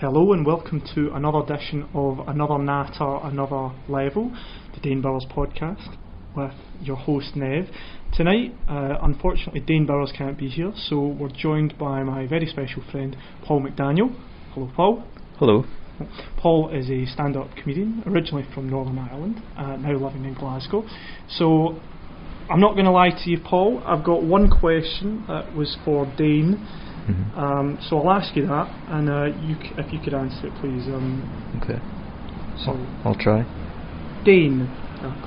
Hello and welcome to another edition of Another Natter Another Level, the Dane Burrows podcast, with your host Nev. Tonight, unfortunately, Dane Burrows can't be here, so we're joined by my very special friend Paul McDaniel. Hello, Paul. Hello. Paul is a stand-up comedian, originally from Northern Ireland, now living in Glasgow. So, I'm not going to lie to you, Paul. I've got one question that was for Dane. So I'll ask you that, and if you could answer it, please. Okay. So I'll try. Dane,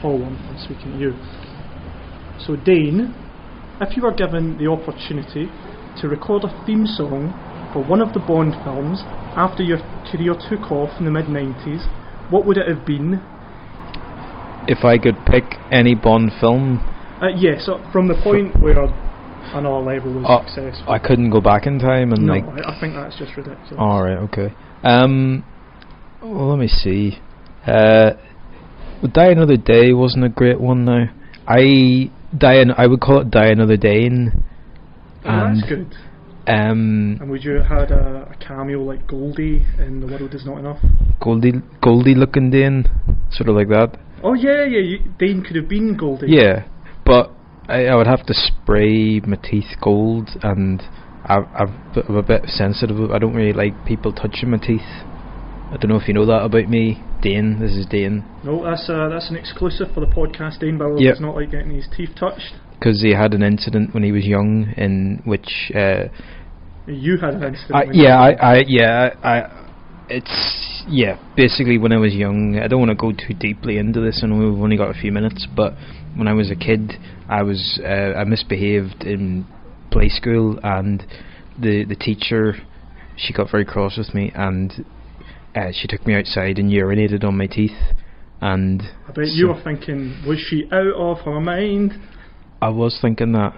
Paul, I'm speaking to you. So Dane, if you were given the opportunity to record a theme song for one of the Bond films after your career took off in the mid-90s, what would it have been? If I could pick any Bond film? Yes, from the point where Another Level was successful. I couldn't go back in time and I think that's just ridiculous. Alright, okay. Well, let me see. Die Another Day wasn't a great one now. I would call it Die Another Dane. That's good. And would you have had a cameo like Goldie in The World Is Not Enough? Goldie looking Dane, sort of like that. Oh yeah, Dane could have been Goldie. Yeah, but I would have to spray my teeth gold, and I'm a bit sensitive. I don't really like people touching my teeth. I don't know if you know that about me, Dane. This is Dane. No, that's an exclusive for the podcast. Dane Burrows does not like getting his teeth touched. Because he had an incident when he was young, in which you had an incident. Basically when I was young, I don't want to go too deeply into this, I know we've only got a few minutes, but when I was a kid, I misbehaved in play school, and the teacher, she got very cross with me, and she took me outside and urinated on my teeth. And I bet you were thinking, was she out of her mind? I was thinking that.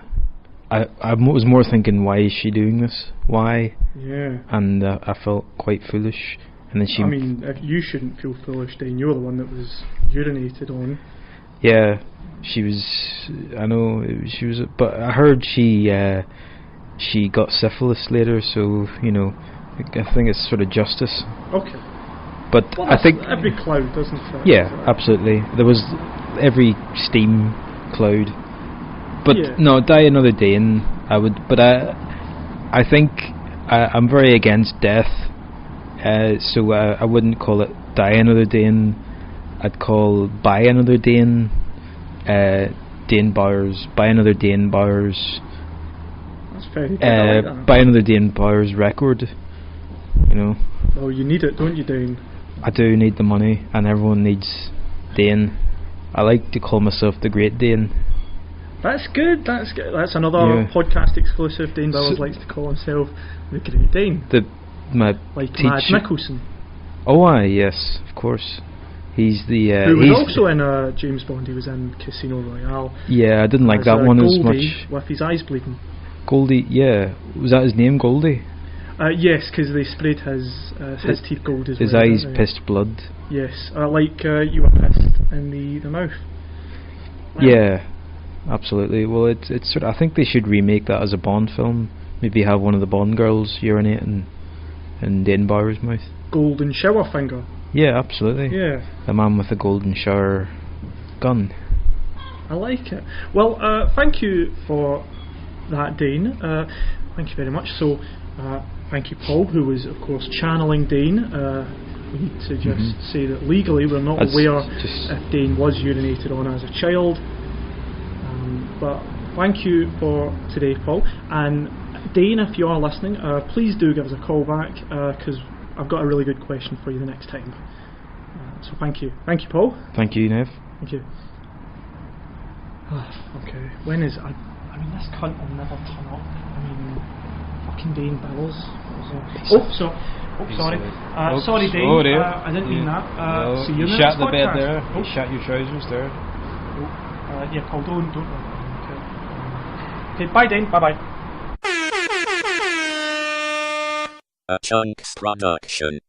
I was more thinking, why is she doing this? Why? Yeah. And I felt quite foolish. And then she. I mean, if you shouldn't feel foolish, Dane. You're the one that was urinated on. Yeah, she was. I know she was, but I heard she got syphilis later. So I think it's sort of justice. Okay. But I think every cloud, doesn't it? Yeah, absolutely. There was every steam cloud. But no, Die Another Dane, I would. But I think I'm very against death. So I wouldn't call it Die Another Dane. I'd call Buy Another Dane. Dane Bowers. Buy Another Dane Bowers. That's very good. I like that. Buy Another Dane Bowers record. Well, you need it, don't you, Dane? I do need the money, and everyone needs Dane. I like to call myself the Great Dane. That's good. That's another podcast exclusive. Dane Burrows likes to call himself the Great Dane. Mad Nicholson. Oh, yes, of course. He's the. Who was also in James Bond. He was in Casino Royale. Yeah, I didn't like that one Goldie, as much. with his eyes bleeding. Goldie, yeah. Was that his name, Goldie? Yes, because they sprayed his teeth gold as well. His eyes pissed blood. Yes, like you were pissed in the mouth. Wow. Yeah. Absolutely. Well, it's sort of, I think they should remake that as a Bond film. Maybe have one of the Bond girls urinate in Dane Bowers' mouth. Golden shower finger. Yeah, absolutely. Yeah. The man with the golden shower gun. I like it. Well, thank you for that, Dane. Thank you very much. So, thank you, Paul, who was, of course, channeling Dane. We need to just say that legally we're not aware if Dane was urinated on as a child. But thank you for today, Paul. And Dane, if you are listening, please do give us a call back, because I've got a really good question for you the next time. So thank you. Thank you, Paul. Thank you, Nev. Thank you. Okay. When is... I mean, this cunt will never turn up. I mean, fucking Dane Burrows. Sorry. Sorry, Dane. Oh, dear. I didn't mean that. No, See you in the shat next the bed podcast. there. You shat your trousers there. Yeah, Paul, don't. Okay, bye, Dane. Bye-bye. A Chunks production.